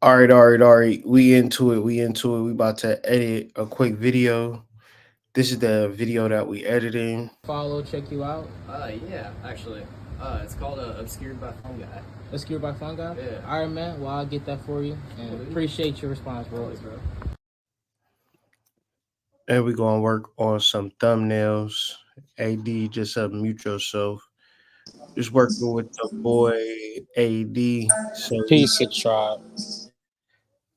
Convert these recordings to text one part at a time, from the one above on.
All right. We into it. We about to edit a quick video. This is the video that we editing. Follow, check you out. Yeah, actually. It's called Obscured by Fungi. Obscured by Fungi? Yeah. All right, man. Well, I'll get that for you. And appreciate your response, bro. Always, bro. And we gonna work on some thumbnails. AD, just mute yourself. Just working with the boy AD. So Peace, tribe.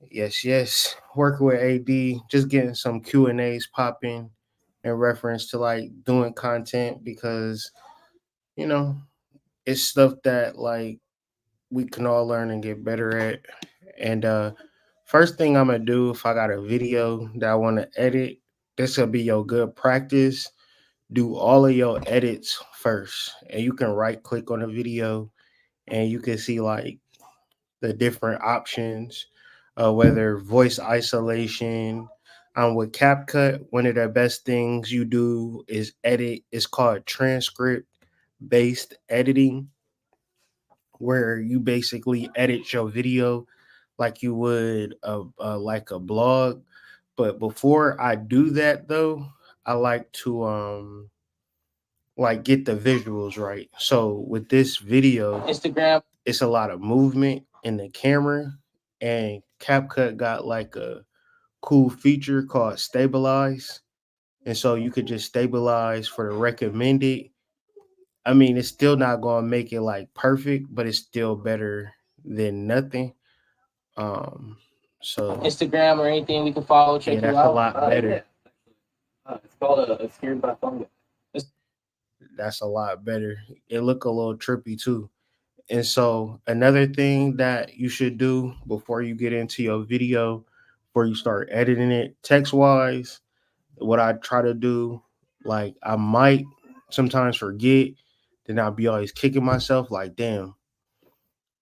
yes. Working with AD, just getting some Q&As popping in reference to like doing content because you know it's stuff that like we can all learn and get better at. And first thing I'm gonna do if I got a video that I want to edit, this will be your good practice. Do all of your edits first, and you can right click on the video, and you can see like the different options, whether voice isolation. With CapCut, one of the best things you do is edit. It's called transcript based editing, where you basically edit your video like you would like a blog. But before I do that though, I like to like get the visuals right. So with this video, Instagram. it's a lot of movement in the camera, and CapCut got like a cool feature called stabilize. And so you could just stabilize for the recommended. I mean, it's still not gonna make it like perfect, but it's still better than nothing. Um, so Instagram or anything we can follow, yeah, check you that's a out. lot better. Yeah. It's called Obscured by Fungi. That's a lot better. It look a little trippy too. And so another thing that you should do before you get into your video, before you start editing it, text wise, what I try to do, like I might sometimes forget, then I'll be always kicking myself like, damn,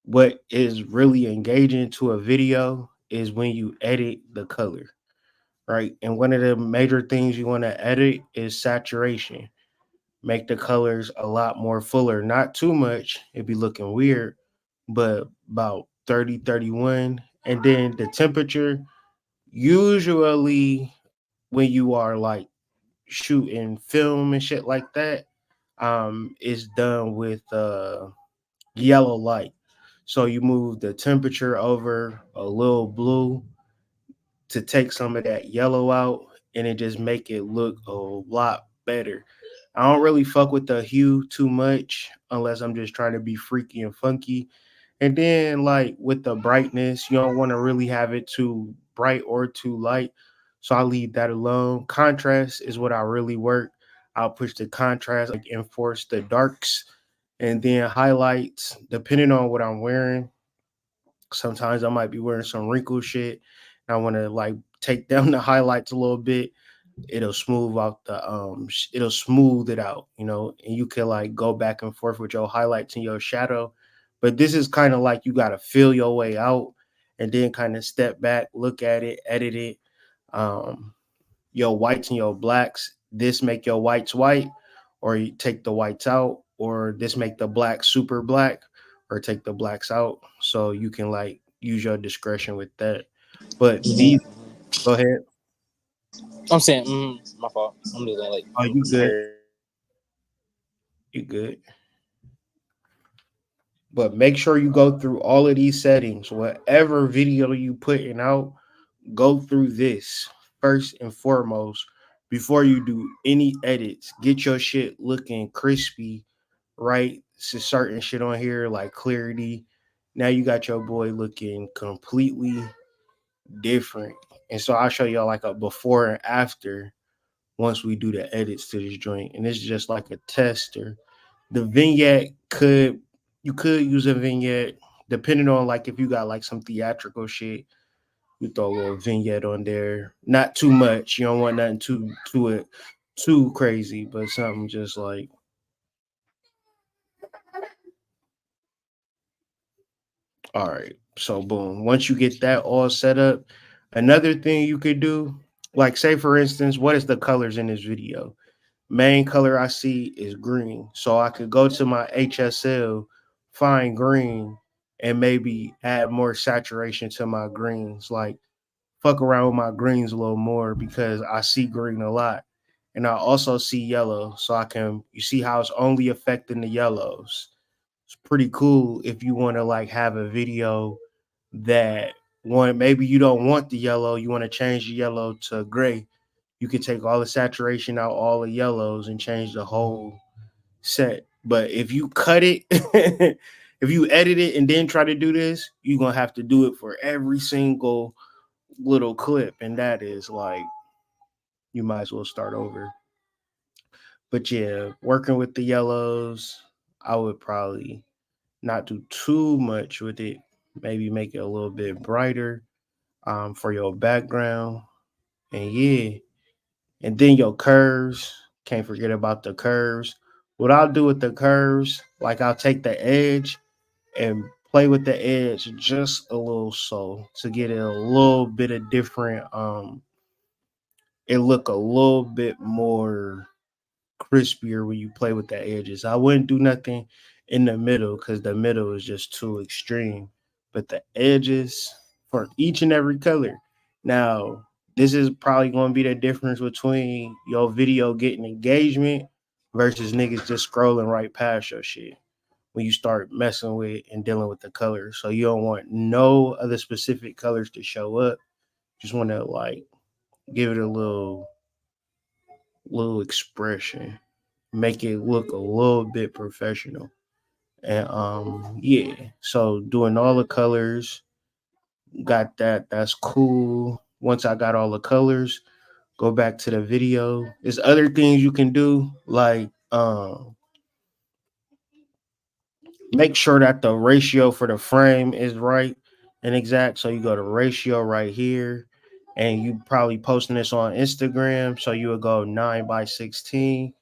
what is really engaging to a video is when you edit the color, right? And one of the major things you want to edit is saturation. Make the colors a lot more fuller, not too much, it'd be looking weird, but about 30, 31. And then the temperature, usually when you are like shooting film and shit like that, is done with yellow light. So you move the temperature over a little blue to take some of that yellow out, and it just make it look a lot better. I don't really fuck with the hue too much unless I'm just trying to be freaky and funky. And then like with the brightness, you don't want to really have it too bright or too light. So I leave that alone. Contrast is what I really work. I'll push the contrast, like enforce the darks, and then highlights depending on what I'm wearing. Sometimes I might be wearing some wrinkled shit. And I want to like take down the highlights a little bit. It'll smooth it out, and you can like go back and forth with your highlights and your shadow. But this is kind of like you got to feel your way out and then kind of step back, look at it, edit it. Um, your whites and your blacks. This make your whites white, or you take the whites out, or this make the black super black, or take the blacks out. So you can like use your discretion with that. But these, go ahead. I'm saying, my fault. I'm just like, Oh, you good? You good? But make sure you go through all of these settings. Whatever video you putting out, go through this first and foremost before you do any edits. Get your shit looking crispy, right? So certain shit on here like clarity. Now you got your boy looking completely different. And so I'll show y'all like a before and after once we do the edits to this joint. And it's just like a tester. The vignette you could use a vignette depending on like if you got like some theatrical shit. You throw a little vignette on there. Not too much. You don't want nothing too crazy, but something just like all right. So boom. Once you get that all set up, another thing you could do, like say for instance, what is the colors in this video? Main color I see is green. So I could go to my HSL, find green, and maybe add more saturation to my greens. Like fuck around with my greens a little more because I see green a lot. And I also see yellow. So I can you see how it's only affecting the yellows. It's pretty cool if you want to like have a video that one maybe you don't want the yellow, you want to change the yellow to gray. You can take all the saturation out, all the yellows, and change the whole set. But if you cut it, if you edit it and then try to do this, you're gonna have to do it for every single little clip, and that is like you might as well start over. But yeah, working with the yellows, I would probably not do too much with it. Maybe make it a little bit brighter for your background. And yeah, and then your curves. Can't forget about the curves. What I'll do with the curves, like I'll take the edge and play with the edge just a little so to get it a little bit of different it look a little bit more crispier when you play with the edges. I wouldn't do nothing in the middle because the middle is just too extreme. But the edges for each and every color. Now, this is probably going to be the difference between your video getting engagement versus niggas just scrolling right past your shit when you start messing with and dealing with the colors. So you don't want no other specific colors to show up. Just want to like give it a little expression, make it look a little bit professional. And yeah, so doing all the colors, got that. That's cool. Once I got all the colors, go back to the video. There's other things you can do, like make sure that the ratio for the frame is right and exact. So you go to ratio right here, and you probably posting this on Instagram. So you would go 9 by 16.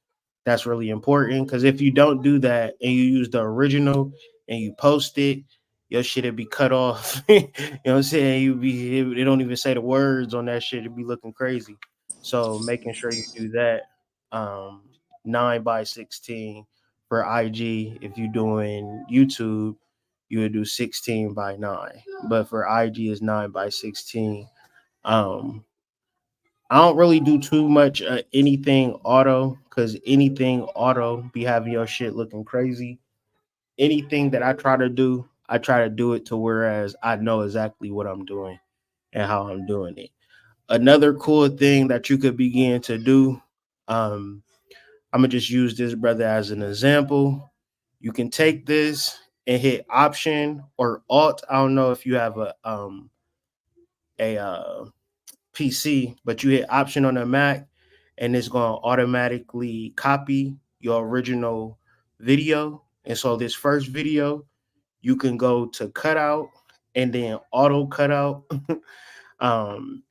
That's really important because if you don't do that and you use the original and you post it, your shit would be cut off. You know what I'm saying? They don't even say the words on that shit. It'd be looking crazy. So making sure you do that. Um, 9 by 16 for IG. If you're doing YouTube, you would do 16 by 9. But for IG is 9 by 16. Um, I don't really do too much anything auto because anything auto be having your shit looking crazy. Anything that I try to do it to whereas I know exactly what I'm doing and how I'm doing it. Another cool thing that you could begin to do, um, I'm gonna just use this brother as an example. You can take this and hit Option or Alt. I don't know if you have a PC, but you hit Option on the Mac, and it's gonna automatically copy your original video. And so this first video, you can go to cutout and then auto cutout.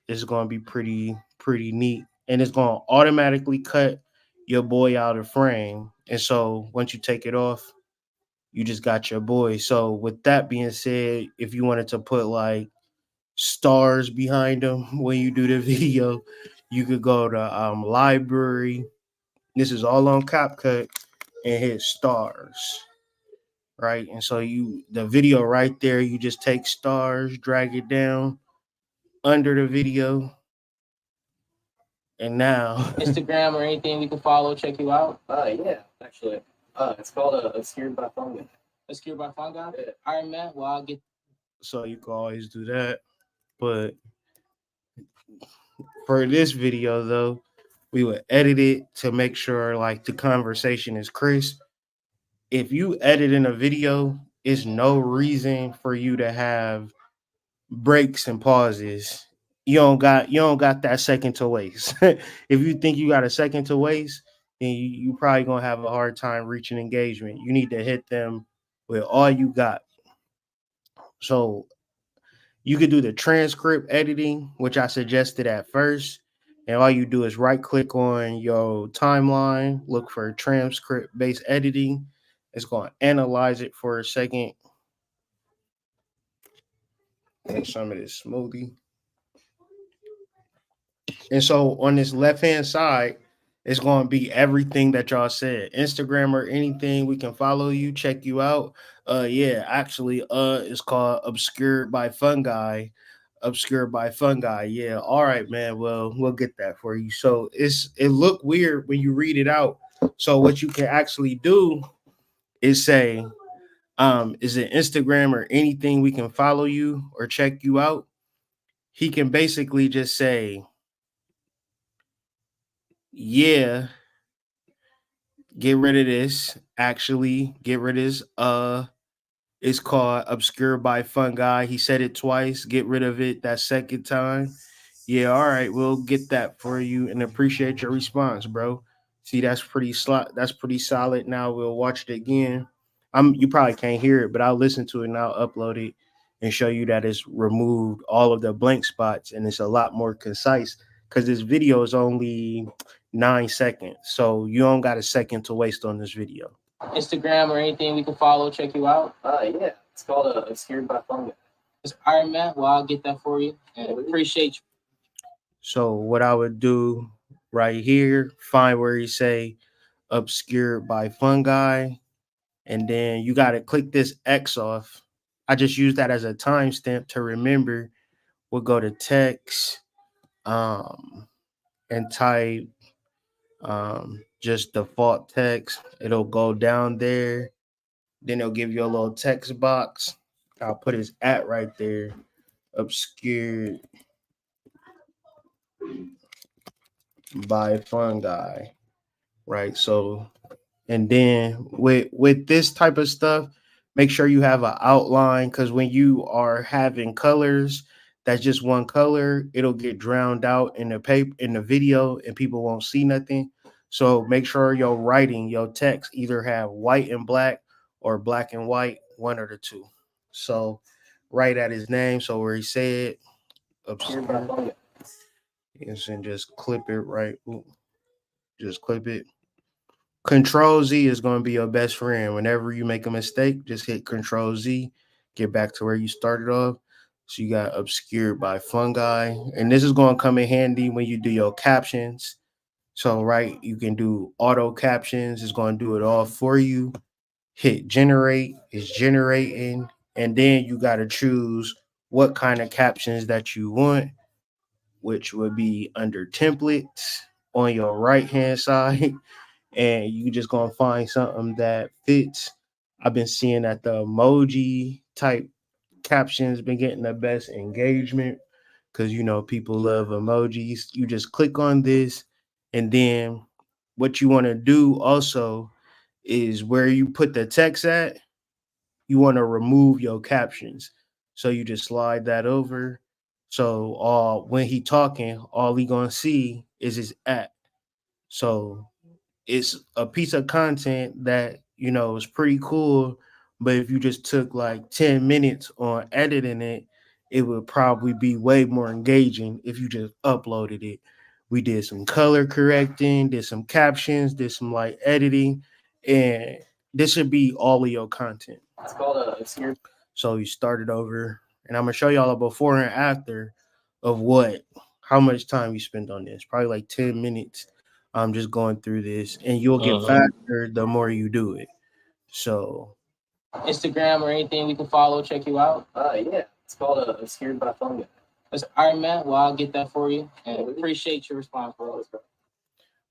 It's gonna be pretty neat, and it's gonna automatically cut your boy out of frame. And so once you take it off, you just got your boy. So with that being said, if you wanted to put like stars behind them when you do the video, you could go to library. This is all on Capcut and hit stars, right? And so you the video right there, you just take stars, drag it down under the video, and now Instagram or anything we can follow, check you out. Yeah, actually. It's called Obscured by Font. Obscured by Fontcom. Yeah. All right, man. Well, I'll get. so you can always do that. But for this video though, we would edit it to make sure like the conversation is crisp. If you edit in a video, it's no reason for you to have breaks and pauses. You don't got that second to waste. If you think you got a second to waste, then you probably gonna have a hard time reaching engagement. You need to hit them with all you got. So you could do the transcript editing, which I suggested at first. And all you do is right click on your timeline, look for transcript based editing. It's going to analyze it for a second. And some of this smoothie. And so on this left hand side, It's going to be everything that y'all said. Instagram or anything, we can follow you, check you out. Yeah, actually, it's called Obscured by Fungi. Obscured by Fungi. Yeah. All right, man. Well, we'll get that for you. So it look weird when you read it out. So what you can actually do is say, is it Instagram or anything we can follow you or check you out? He can basically just say, yeah, get rid of this. Actually, get rid of this. It's called Obscured by Fungi. He said it twice. Get rid of it that second time. Yeah, all right, we'll get that for you and appreciate your response, bro. See, that's pretty solid. Now we'll watch it again. You probably can't hear it, but I'll listen to it and I'll upload it and show you that it's removed all of the blank spots and it's a lot more concise because this video is only 9 seconds. So you don't got a second to waste on this video. Instagram or anything we can follow, check you out. Yeah, it's called Obscured by Fungi. It's Iron Man. Well, I'll get that for you. And appreciate you. So what I would do right here, find where you say obscured by fungi, and then you got to click this X off. I just use that as a timestamp to remember. We'll go to text, and type just default text. It'll go down there. Then it'll give you a little text box. I'll put his at right there. Obscured by fungi. Right. So and then with this type of stuff, make sure you have an outline because when you are having colors, that's just one color, it'll get drowned out in the paper in the video and people won't see nothing. So make sure your writing, your text either have white and black or black and white, one or the two. So write at his name. So where he said obscure, yes, and just clip it right. Ooh, just clip it. Control Z is going to be your best friend. Whenever you make a mistake, just hit Control Z, get back to where you started off. So you got obscured by fungi. And this is going to come in handy when you do your captions. So, right, you can do auto captions, it's going to do it all for you. Hit generate, it's generating. And then you got to choose what kind of captions that you want, which would be under templates on your right hand side. And you just gonna find something that fits. I've been seeing that the emoji type captions been getting the best engagement because people love emojis. You just click on this, and then what you want to do also is where you put the text at, you want to remove your captions. So you just slide that over. So when he talking, all he gonna see is his at. So it's a piece of content that is pretty cool, but if you just took like 10 minutes on editing it, it would probably be way more engaging if you just uploaded it. We did some color correcting, did some captions, did some like editing, and this should be all of your content. It's called Obscured. So you start it over, and I'm gonna show y'all a before and after of how much time you spend on this. Probably like 10 minutes. I'm just going through this, and you'll get faster the more you do it. So Instagram or anything we can follow, check you out. Yeah, it's called Obscured by Fungi. It's Iron Man. Well, I'll get that for you. And appreciate your response, bro.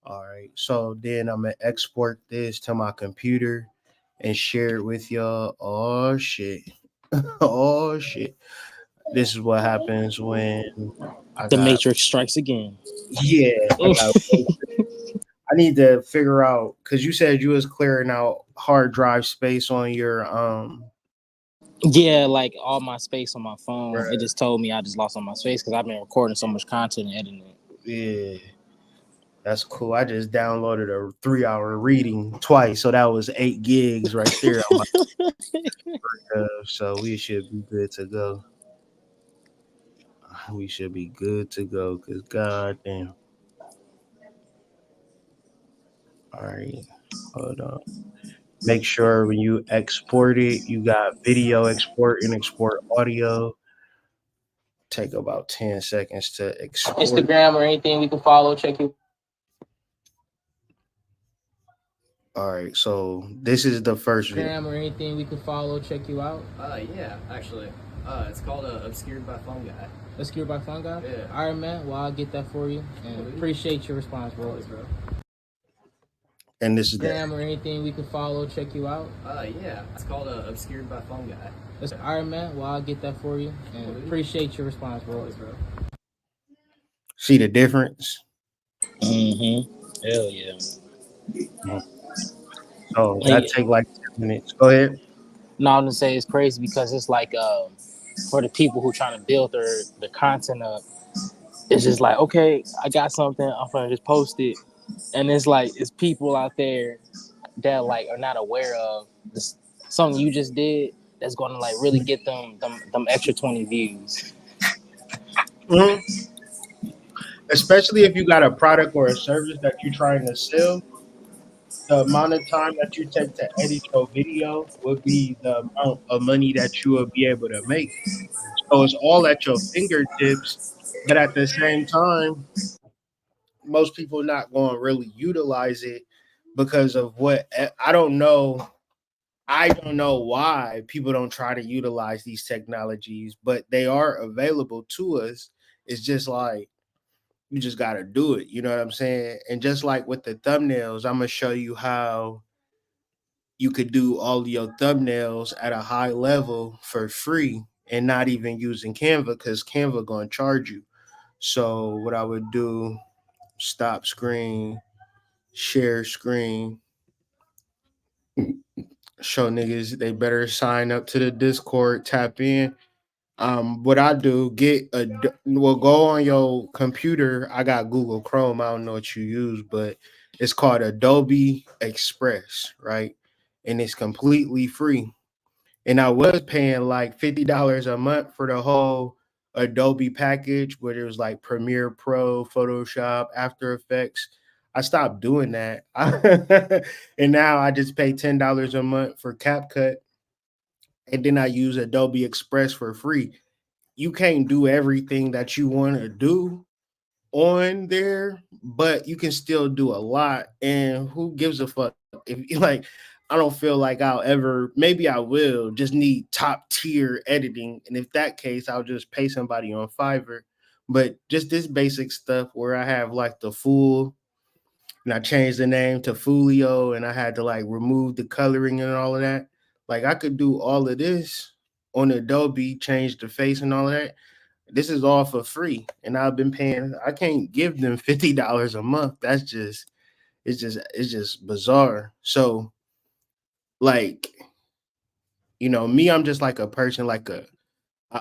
all right. So then I'm gonna export this to my computer and share it with y'all. Oh shit. Oh shit. This is what happens when The Matrix strikes again. Yeah, I need to figure out because you said you was clearing out hard drive space on your Yeah, like all my space on my phone. Right. It just told me I just lost all my space because I've been recording so much content and editing it. Yeah, that's cool. I just downloaded a 3-hour reading twice, so that was 8 gigs right there. So we should be good to go. We should be good to go because goddamn. All right, hold on. Make sure when you export it, you got video export and export audio. Take about 10 seconds to export. Instagram or anything we can follow, check you. All right, so this is the first video. Instagram or anything we can follow, check you out? Yeah, actually. It's called Obscured by Fungi. Obscured by Fungi? Yeah. All right, man. Well, I'll get that for you. And appreciate your response, bro. Always, bro. And this is that. Instagram or anything we can follow, check you out? Yeah, it's called Obscured by Fungi. All right, man. Well, I'll get that for you. And appreciate your response, bro. Always, bro. See the difference? Mm-hmm. Hell yeah. So that Like, take like 10 minutes. Go ahead. no, I'm gonna say it's crazy because it's like for the people who trying to build the content up, it's just like, okay, I got something, I'm gonna just post it, and it's like it's people out there that like are not aware of this something you just did that's gonna like really get them extra 20 views. Mhm. Especially if you got a product or a service that you're trying to sell, the amount of time that you take to edit your video would be the amount of money that you will be able to make. So it's all at your fingertips, but at the same time, most people not going to really utilize it because of what I don't know. I don't know why people don't try to utilize these technologies, but they are available to us. It's just like you just got to do it. You know what I'm saying? And just like with the thumbnails, I'm gonna show you how you could do all your thumbnails at a high level for free and not even using Canva because Canva gonna charge you. So what I would do, stop screen, share screen, show niggas they better sign up to the Discord, tap in. What I do, well, go on your computer. I got Google Chrome. I don't know what you use, but it's called Adobe Express, right? And it's completely free. And I was paying like $50 a month for the whole Adobe package, where it was like Premiere Pro, Photoshop, After Effects. I stopped doing that, and now I just pay $10 a month for CapCut, and then I use Adobe Express for free. You can't do everything that you want to do on there, but you can still do a lot. And who gives a fuck if like I don't feel like I'll ever, maybe I will just need top tier editing. And if that case, I'll just pay somebody on Fiverr. But just this basic stuff where I have like the full and I changed the name to Folio and I had to like remove the coloring and all of that. Like I could do all of this on Adobe, change the face and all of that. This is all for free. And I've been paying, I can't give them $50 a month. That's just it's just bizarre. So like, me, I'm just like a person, like a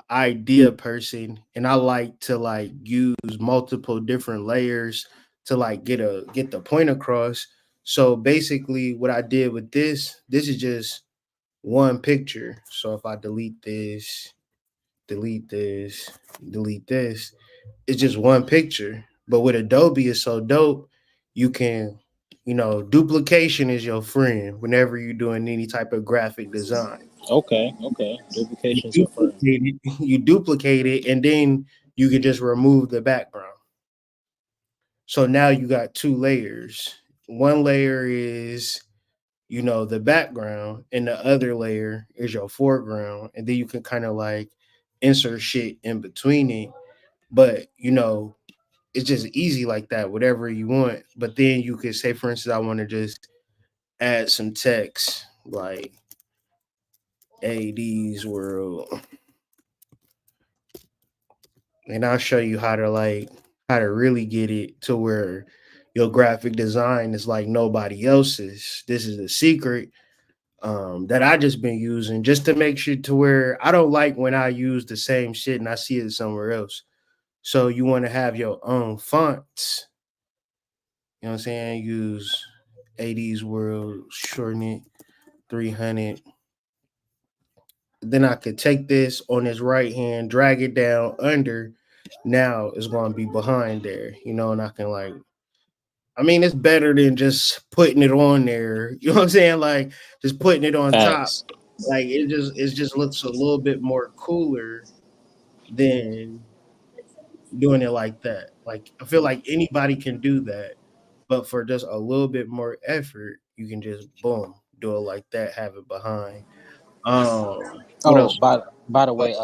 idea person, and I like to like use multiple different layers to like get the point across. So basically what I did with this is just one picture. So if I delete this, delete this, it's just one picture. But with Adobe, it's so dope. You can, duplication is your friend whenever you're doing any type of graphic design. Okay, okay. You Duplication's your friend. duplicate it, you duplicate it, and then you can just remove the background. So now you got two layers. One layer is, the background, and the other layer is your foreground. And then you can kind of like insert shit in between it. But it's just easy like that, whatever you want. But then you could say, for instance, I want to just add some text like AD's world, and I'll show you how to really get it to where your graphic design is like nobody else's. This is the secret that I just been using just to make sure to where I don't like when I use the same shit and I see it somewhere else. So you want to have your own fonts. You know what I'm saying? Use AD's world, shorten it 300. Then I could take this on his right hand, drag it down under. Now it's going to be behind there, and I can like, I mean, it's better than just putting it on there. You know what I'm saying? Like just putting it on top. Facts. Like it just looks a little bit more cooler than doing it like that. Like I feel like anybody can do that, but for just a little bit more effort, You can just boom, do it like that, have it behind. What Oh, else? by the Oh, way,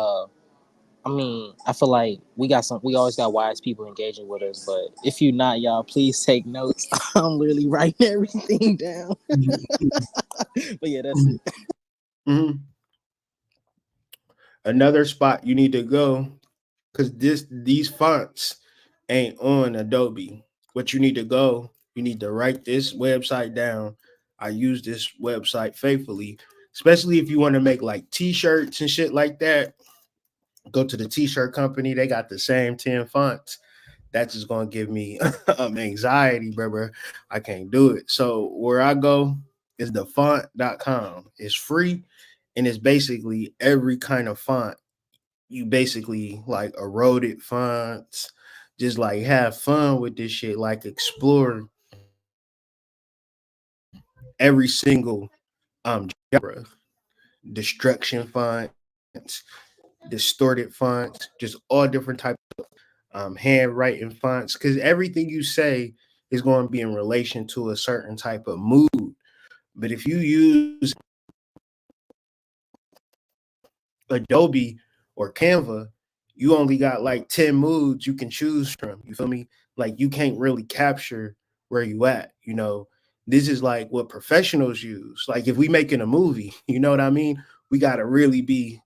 I mean, I feel like we always got wise people engaging with us, but if you not, y'all, please take notes. I'm literally writing everything down. But yeah, that's it. mhm. Another spot you need to go because these fonts ain't on Adobe. What you need to go, you need to write this website down. I use this website faithfully, especially if you want to make like t-shirts and shit like that. Go to the t-shirt company, they got the same 10 fonts. That's just gonna give me anxiety, bro. I can't do it. So where I go is the font.com. It's free and it's basically every kind of font. You basically like eroded fonts, just like have fun with this shit, like explore every single genre, destruction fonts, distorted fonts, just all different types handwriting fonts, because everything you say is going to be in relation to a certain type of mood. But if you use Adobe or Canva, you only got like 10 moods you can choose from. You feel me? Like you can't really capture where you at, you know. This is like what professionals use. Like if we making a movie, you know what I mean? We got to really be,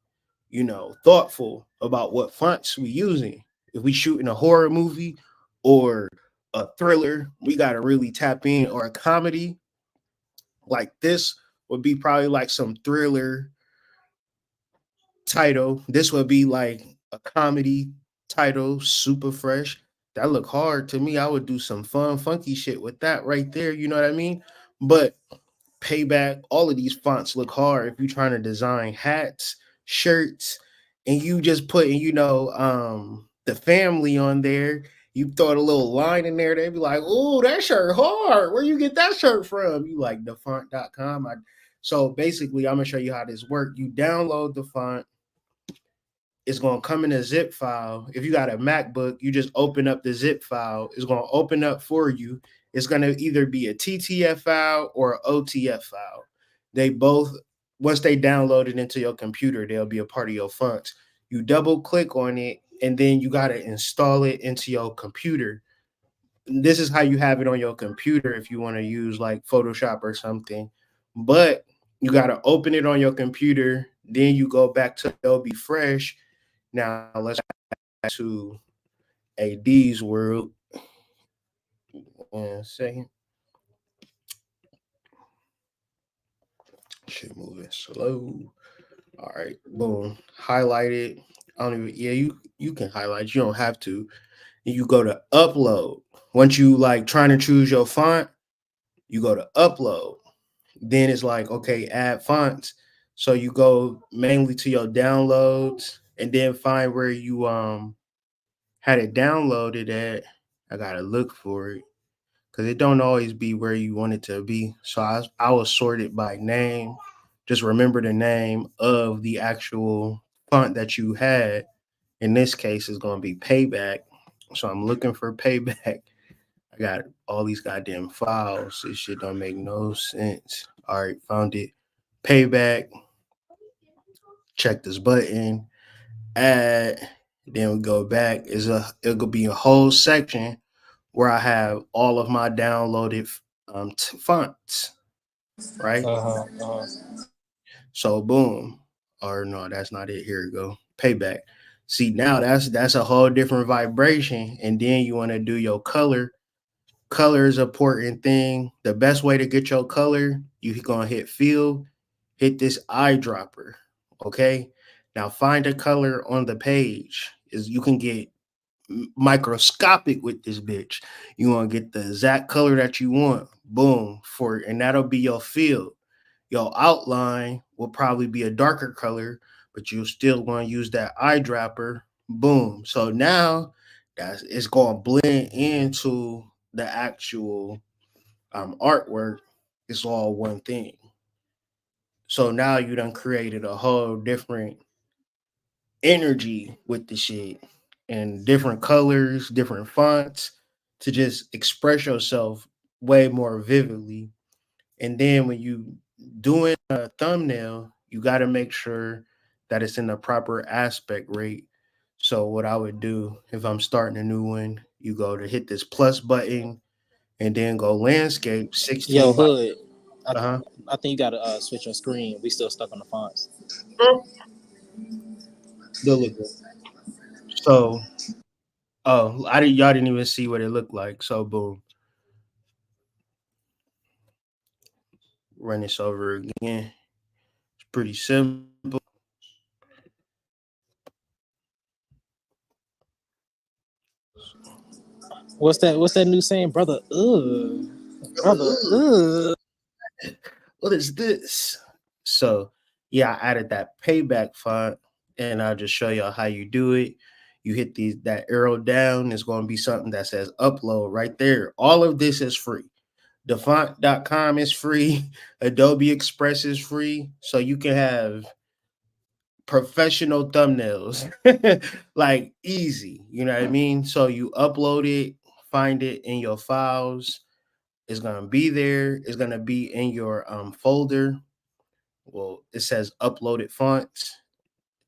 thoughtful about what fonts we using. If we shooting a horror movie or a thriller, we got to really tap in, or a comedy like this would be probably like some thriller title. This would be like a comedy title, super fresh. That look hard to me. I would do some fun, funky shit with that right there. You know what I mean? But Payback, all of these fonts look hard if you're trying to design hats, shirts, and you just putting, the family on there. You throw a little line in there, they be like, "Oh, that shirt hard. Where you get that shirt from?" You like thefont.com. So basically, I'm gonna show you how this works. You download the font, it's going to come in a zip file. If you got a MacBook, you just open up the zip file. It's going to open up for you. It's going to either be a TTF file or an OTF file. They both, once they download it into your computer, they'll be a part of your fonts. You double click on it, and then you got to install it into your computer. This is how you have it on your computer if you want to use like Photoshop or something. But you got to open it on your computer. Then you go back to Adobe Fresh. Now let's to AD's world. 1 second. Shit moving slow. All right, boom. Highlight it. I don't even. Yeah, you can highlight. You don't have to. And you go to upload. Once you like trying to choose your font, you go to upload. Then it's like okay, add fonts. So you go mainly to your downloads and then find where you had it downloaded at. I gotta look for it because it don't always be where you want it to be. So I was sorted by name. Just remember the name of the actual font that you had. In this case, it's going to be Payback. So I'm looking for Payback. I got all these goddamn files. This shit don't make no sense. All right, found it. Payback. Check this button. Add. Then we go back. It'll be a whole section where I have all of my downloaded fonts, right? So boom, or no, that's not it. Here we go. Payback. See now that's a whole different vibration, and then you want to do your color. Color is an important thing. The best way to get your color, you gonna hit fill, hit this eyedropper. Okay. Now find a color on the page. Is you can get microscopic with this bitch. You want to get the exact color that you want. Boom. And that'll be your fill. Your outline will probably be a darker color, but you'll still want to use that eyedropper. Boom. So now it's going to blend into the actual artwork. It's all one thing. So now you done created a whole different energy with the shit and different colors, different fonts to just express yourself way more vividly. And then when you doing a thumbnail, you got to make sure that it's in the proper aspect rate. So what I would do if I'm starting a new one, you go to hit this plus button and then go landscape Yo, 16 by Hood. I, uh-huh. I think you gotta switch your screen. We still stuck on the fonts. Good looking. So y'all didn't even see what it looked like. So boom, run this over again. It's pretty simple. What's that new saying, brother? Ugh, brother. Ugh. What is this? So yeah, I added that payback font and I'll just show y'all how you do it. You hit that arrow down, it's going to be something that says upload right there. All of this is free. Defont.com is free. Adobe Express is free. So you can have professional thumbnails like easy. You know what I mean? So you upload it, find it in your files. It's going to be there. It's going to be in your folder. Well, it says uploaded fonts,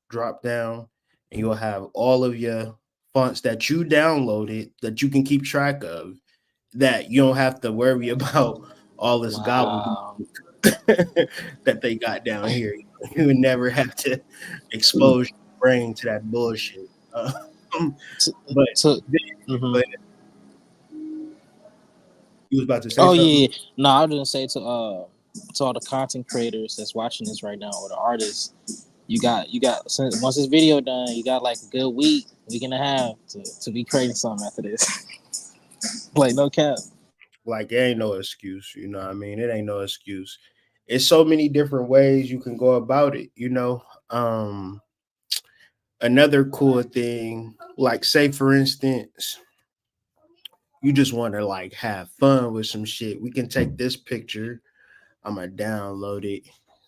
drop down, and you'll have all of your fonts that you downloaded that you can keep track of, that you don't have to worry about all this gobbledygook Wow. that they got down here. You would never have to expose your brain to that bullshit. To, But to but mm-hmm. you was about to say Oh something? yeah, no, I was gonna say to all the content creators that's watching this right now or the artists, you got since once this video done, you got like a good week and a half to be creating something after this. Like no cap. Like, it ain't no excuse. You know what I mean? It ain't no excuse. It's so many different ways you can go about it. Another cool thing, like say for instance, you just want to like have fun with some shit. We can take this picture. I'm gonna download it.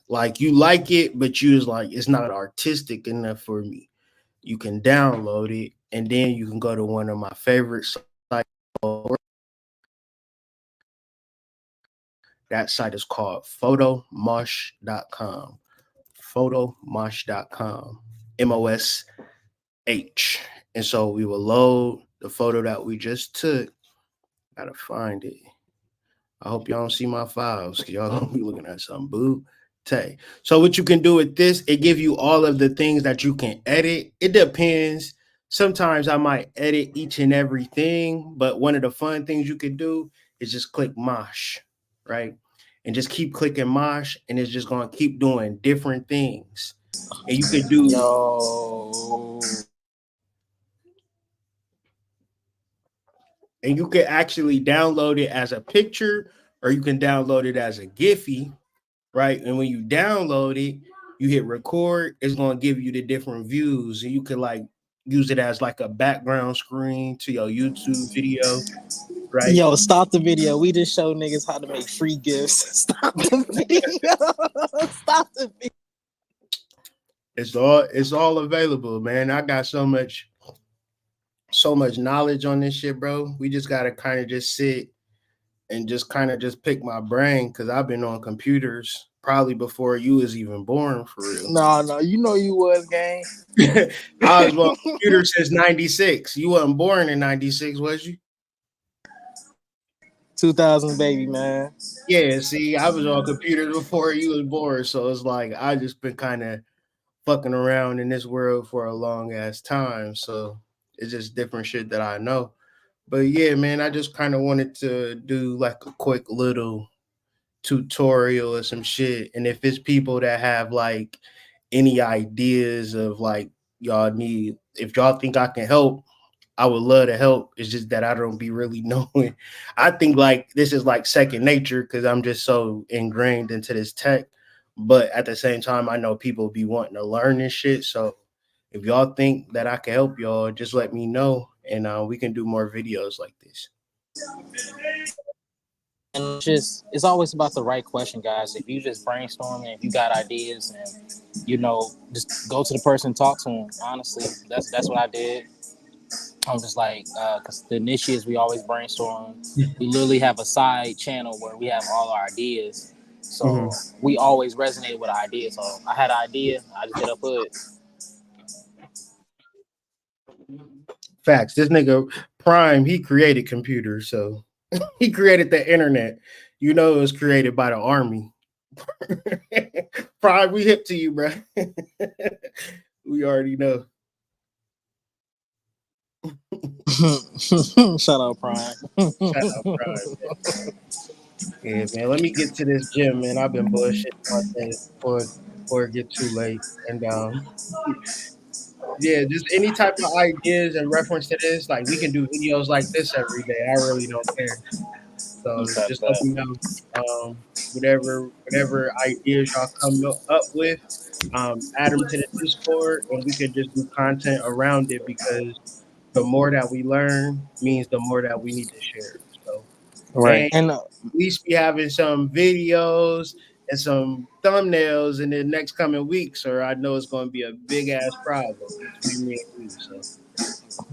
Like you like it, but you was like it's not artistic enough for me. You can download it, and then you can go to one of my favorite sites. That site is called photomosh.com. Photomosh.com. MOSH. And so we will load the photo that we just took. Gotta find it. I hope y'all don't see my files because y'all gonna be looking at some boo tay. So what you can do with this, it give you all of the things that you can edit. It depends. Sometimes I might edit each and everything, but one of the fun things you can do is just click Mosh, right? And just keep clicking Mosh, and it's just gonna keep doing different things. And you could do Yo, and you can actually download it as a picture or you can download it as a Giphy, right? And when you download it, you hit record, it's going to give you the different views and you can like use it as like a background screen to your YouTube video, right? yo, stop the video. We just show niggas how to make free gifts. Stop the video. Stop the video. It's all available, man. I got so much knowledge on this shit, bro. We just got to kind of just sit and just kind of just pick my brain cuz I've been on computers probably before you was even born for real. No, no, you know you was gang. I was on computer since '96. You wasn't born in '96, was you? 2000 baby man. Yeah, see, I was on computers before you was born, so it's like I just been kind of fucking around in this world for a long ass time. So it's just different shit that I know. But yeah, man, I just kind of wanted to do like a quick little tutorial or some shit. And if it's people that have like any ideas of like y'all need, if y'all think I can help, I would love to help. It's just that I don't be really knowing. I think like this is like second nature because I'm just so ingrained into this tech. But at the same time, I know people be wanting to learn this shit. So if y'all think that I can help y'all, just let me know and we can do more videos like this. And it's always about the right question, guys. If you just brainstorming, if you got ideas, and just go to the person, and talk to them. Honestly, that's what I did. I'm just like, because the niche is we always brainstorm. We literally have a side channel where we have all our ideas, So we always resonated with ideas. So I had an idea, I just hit up Hood. Facts. This nigga Prime, he created computers, so he created the internet. You know, it was created by the army. Prime, we hip to you, bro. We already know. Shout out Prime. Shout out Prime, man. Yeah, man. Let me get to this gym, man. I've been bullshitting about that before it get too late. And yeah, just any type of ideas in reference to this, like we can do videos like this every day. I really don't care. So Okay, just let bet. me know. Whatever ideas y'all come up with, add them to the Discord, and we could just do content around it because the more that we learn means the more that we need to share. So, Right. and And at least be having some videos and some thumbnails in the next coming weeks, or I know it's going to be a big ass problem between me and you. So,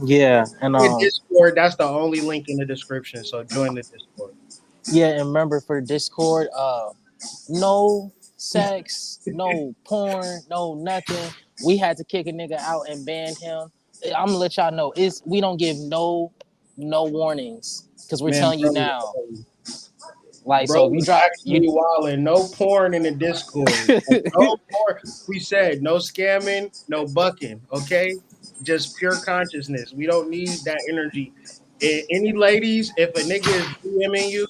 yeah, and in Discord, that's the only link in the description. So join the Discord. yeah, and remember for Discord, no sex, no porn, no nothing. We had to kick a nigga out and ban him. I'm gonna let y'all know. We don't give no warnings because we're Man, telling you now. Like bro so, if you was drop you, actually wilding. No porn in the Discord. Like, no porn. We said no scamming, no bucking. Okay, just pure consciousness. We don't need that energy. Any ladies, if a nigga is DMing you,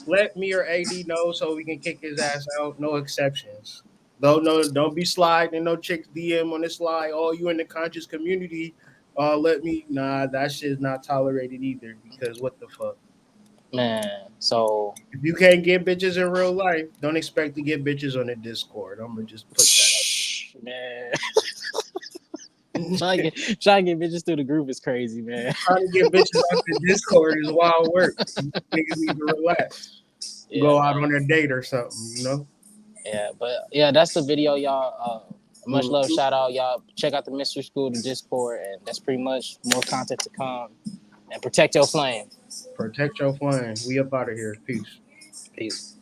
let me or AD know so we can kick his ass out. No exceptions. Don't be sliding. No chicks DM on the slide. Oh, you in the conscious community? Let me. Nah, that shit is not tolerated either. Because what the fuck? man. So If you can't get bitches in real life, don't expect to get bitches on the Discord. I'm gonna just put that man, out. trying to get bitches through the group is crazy, man. Trying to get bitches off the Discord is wild work. Niggas need to relax. Yeah, Go out man. on a date or something, you know? Yeah, but yeah, that's the video, y'all. Much love, Mhm. shout out, y'all. Check out the Mystery School, the Discord, and that's pretty much more content to come. And protect your flame. Protect your flame. We up out of here. Peace. Peace.